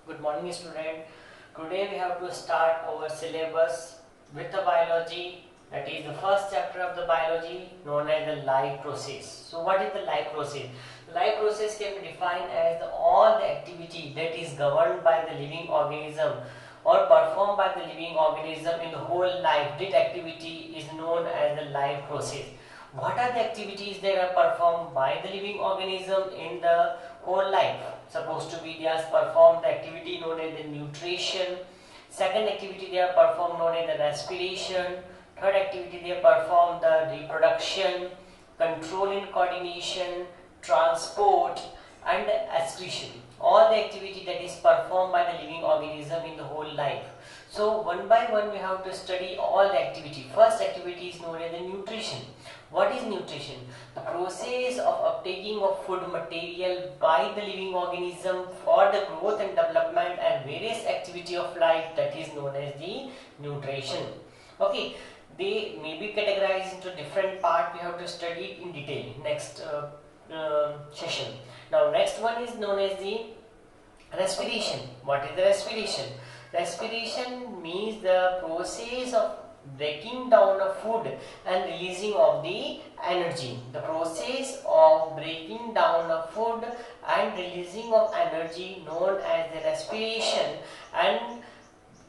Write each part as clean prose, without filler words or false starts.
Good morning, student. Today we have to start our syllabus with the biology. That is the first chapter of the biology known as the life process. So, what is the life process? The life process can be defined as all the activity that is governed by the living organism or performed by the living organism in the whole life. That activity is known as the life process. What are the activities that are performed by the living organism in the whole life? Supposed to be they are performed the activity known as the nutrition. Second activity they are performed known as the respiration. Third activity they perform the reproduction, control and coordination, transport and excretion. All the activity that is performed by the living organism in the whole life. So one by one we have to study all the activity. First activity is known as the nutrition. What is nutrition? The process of uptaking of food material by the living organism for the growth and development and various activity of life, that is known as the nutrition. Okay, they may be categorized into different part. We have to study it in detail next session. Now next one is known as the respiration. What is the respiration? Respiration means the process of breaking down of food and releasing of the energy. The process of breaking down of food and releasing of energy known as the respiration, and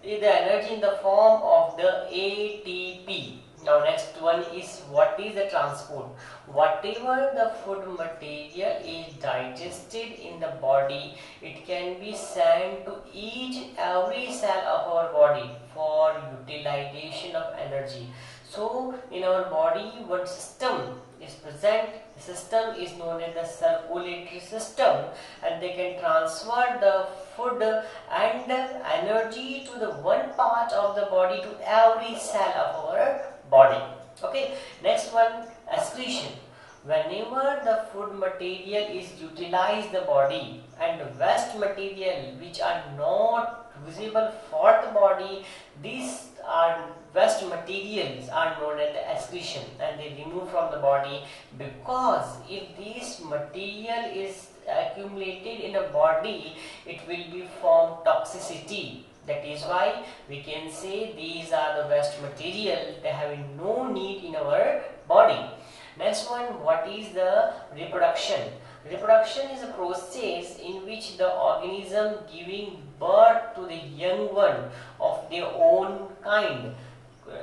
the energy in the form of the ATP. Now next one is what is the transport. Whatever the food material is digested in the body, it can be sent to each and every cell of our body for utilization of energy. So in our body one system is present. The system is known as the circulatory system, and they can transfer the food and energy to the one part of the body to every cell of our body. Okay, next one, excretion. Whenever the food material is utilized the body and waste material which are not visible for the body, these are waste materials are known as the excretion, and they remove from the body, because if this material is accumulated in a body, it will be form toxicity. That is why we can say these are the waste material, they have no need in our body. Next one, what is the reproduction? Reproduction is a process in which the organism giving birth to the young one of their own kind.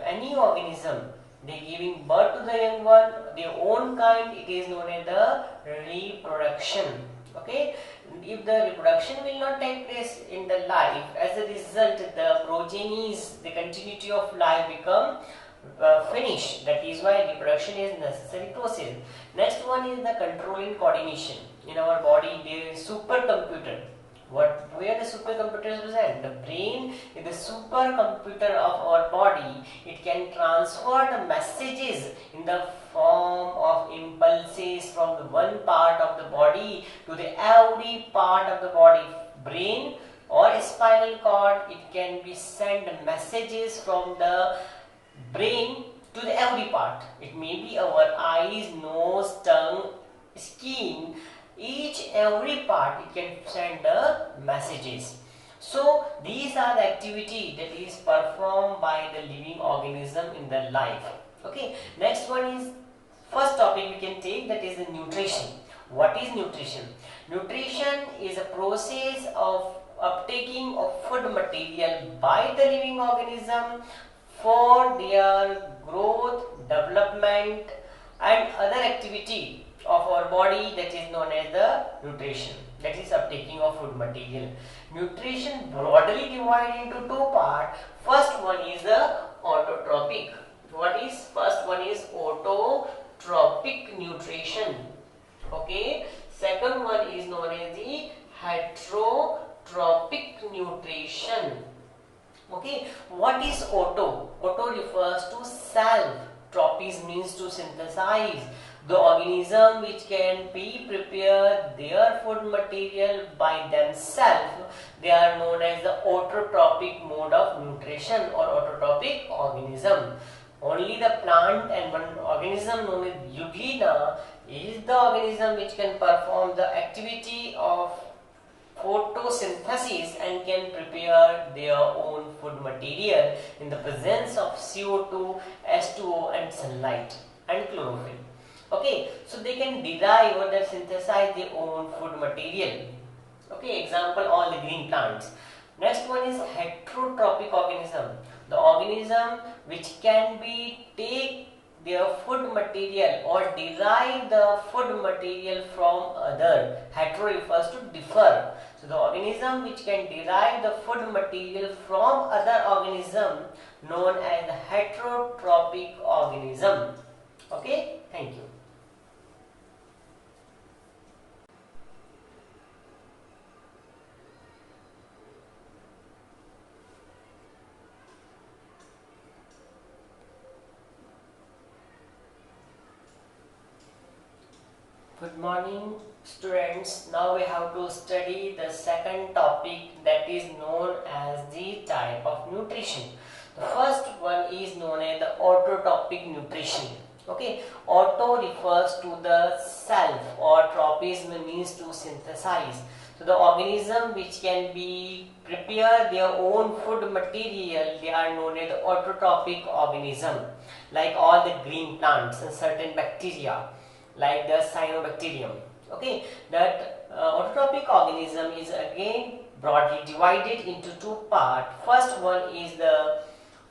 Any organism, they giving birth to the young one, their own kind, it is known as the reproduction. Okay, if the reproduction will not take place in the life, as a result the progenies, the continuity of life become finished. That is why reproduction is necessary process. Next one is the control and coordination. In our body there is supercomputer. Where the supercomputer is present? The brain is the supercomputer of our body. It can transfer the messages in the form of impulses from the one part of the body to the every part of the body. Brain or spinal cord, it can be send messages from the brain to the every part. It may be our eyes, nose, tongue, skin, each every part it can send the messages. So these are the activity that is performed by the living organism in their life. Okay, next one is first topic we can take, that is the nutrition. What is nutrition? Nutrition is a process of uptaking of food material by the living organism for their growth, development and other activity of our body, that is known as the nutrition. That is uptaking of food material. Nutrition broadly divided into two parts. First one is the autotrophic. What is first one is autotrophic nutrition. Okay. Second one is known as the heterotrophic nutrition. Okay, what is auto? Auto refers to self. Tropis means to synthesize. The organism which can be prepare their food material by themselves, they are known as the autotrophic mode of nutrition or autotrophic organism. Only the plant and one organism known as Euglena is the organism which can perform the activity of photosynthesis and can prepare their own food material in the presence of CO2, H2O and sunlight and chlorophyll. Okay, so they can derive or they synthesize their own food material. Okay, example, all the green plants. Next one is heterotrophic organism. The organism which can be take their food material or derive the food material from other. Hetero refers to differ. So the organism which can derive the food material from other organism known as the heterotrophic organism. Okay, thank you. Good morning students. Now we have to study the second topic that is known as the type of nutrition. The first one is known as the autotrophic nutrition. Okay, auto refers to the self or tropism means to synthesize. So the organism which can be prepare their own food material, they are known as the autotrophic organism, like all the green plants and certain bacteria like the cyanobacterium. Okay, that autotrophic organism is again broadly divided into two parts. First one is the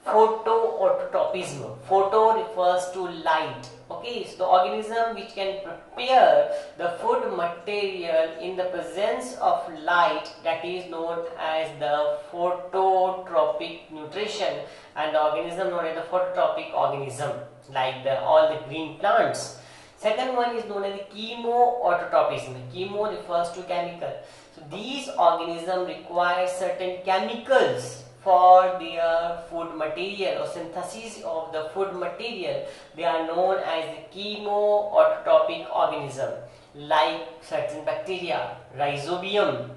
photoautotropism. Photo refers to light. Okay, so the organism which can prepare the food material in the presence of light, that is known as the phototropic nutrition, and the organism known as the phototrophic organism, like all the green plants. Second one is known as the chemoautotropism. Chemo refers to chemical. So these organisms require certain chemicals for their food material or synthesis of the food material. They are known as the chemoautotropic organism, like certain bacteria, rhizobium,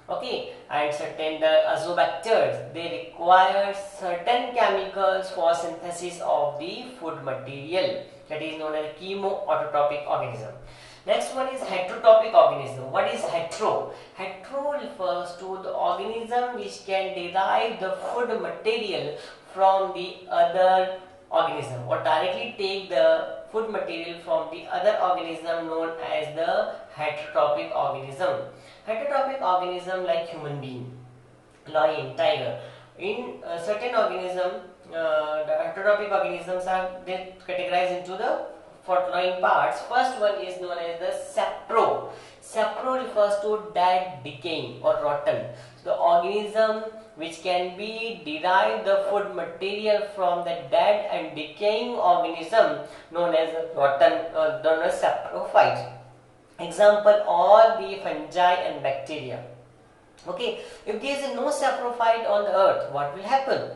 okay, and certain azobacters. They require certain chemicals for synthesis of the food material, that is known as chemoautotropic organism. Next one is heterotrophic organism. What is hetero? Hetero refers to the organism which can derive the food material from the other organism or directly take the food material from the other organism known as the heterotrophic organism. Heterotrophic organism like human being, lion, tiger. In certain organism, the heterotrophic organisms are they categorized into the following parts. First one is known as the sapro. Sapro refers to dead, decaying or rotten. So the organism which can be derived the food material from the dead and decaying organism known as rotten, known as saprophyte. Example, all the fungi and bacteria. Okay, if there is no saprophyte on the earth, what will happen?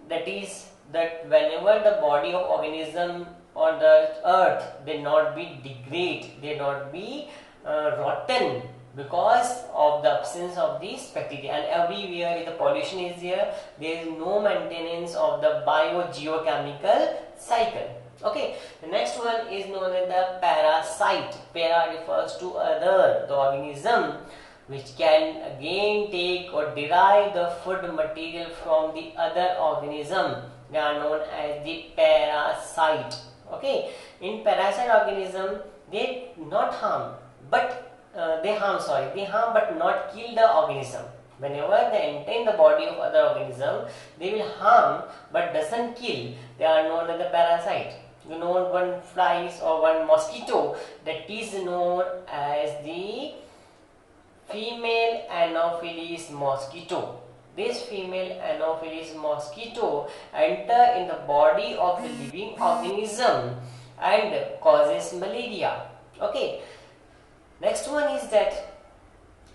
That is that whenever the body of organism on the earth, they not be degrade, they not be rotten because of the absence of these bacteria. And everywhere if the pollution is there is no maintenance of the biogeochemical cycle. Okay, the next one is known as the parasite. Para refers to other, the organism which can again take or derive the food material from the other organism. They are known as the parasite. Okay, in parasite organism, they not harm, but they harm but not kill the organism. Whenever they enter in the body of other organism, they will harm but doesn't kill. They are known as the parasite. You know, one flies or one mosquito, that is known as the female Anopheles mosquito. This female Anopheles mosquito enter in the body of the living organism and causes malaria. Okay. Next one is that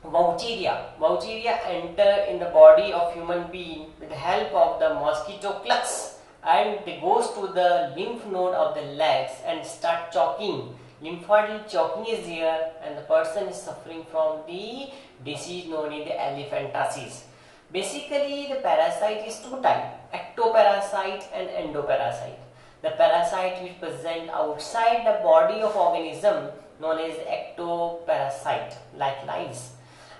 Vaucheria. Vaucheria enter in the body of human being with the help of the mosquito clucks, and they goes to the lymph node of the legs and start choking. Lymphatic choking is here, and the person is suffering from the disease known as the elephantiasis. Basically, the parasite is two types, ectoparasite and endoparasite. The parasite which present outside the body of organism known as ectoparasite, like lice,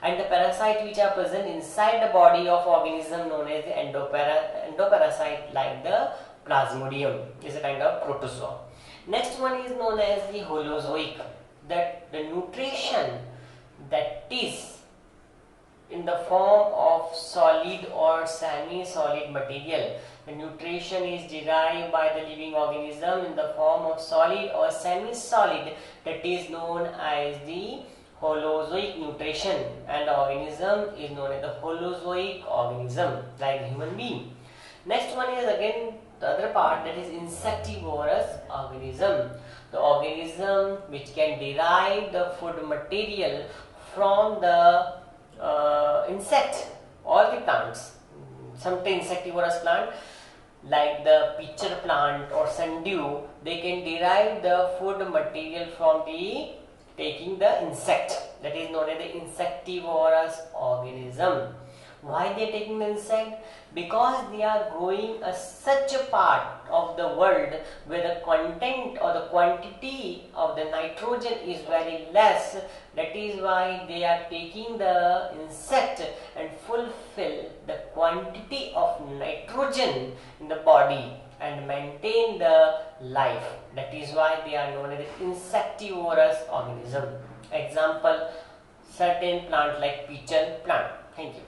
and the parasites which are present inside the body of organism known as the endoparasite, like the Plasmodium is a kind of protozoa. Next one is known as the Holozoic, that the nutrition that is in the form of solid or semi-solid material. The nutrition is derived by the living organism in the form of solid or semi-solid, that is known as the Holozoic nutrition, and the organism is known as the Holozoic organism, like human being. Next one is again the other part, that is insectivorous organism, the organism which can derive the food material from the insect or the plants. Some insectivorous plant like the pitcher plant or sundew, they can derive the food material from the taking the insect, that is known as the insectivorous organism. Why they are taking the insect? Because they are growing such a part of the world where the content or the quantity of the nitrogen is very less. That is why they are taking the insect and fulfill the quantity of nitrogen in the body and maintain the life. That is why they are known as insectivorous organism. Example, certain plant like pitcher plant. Thank you.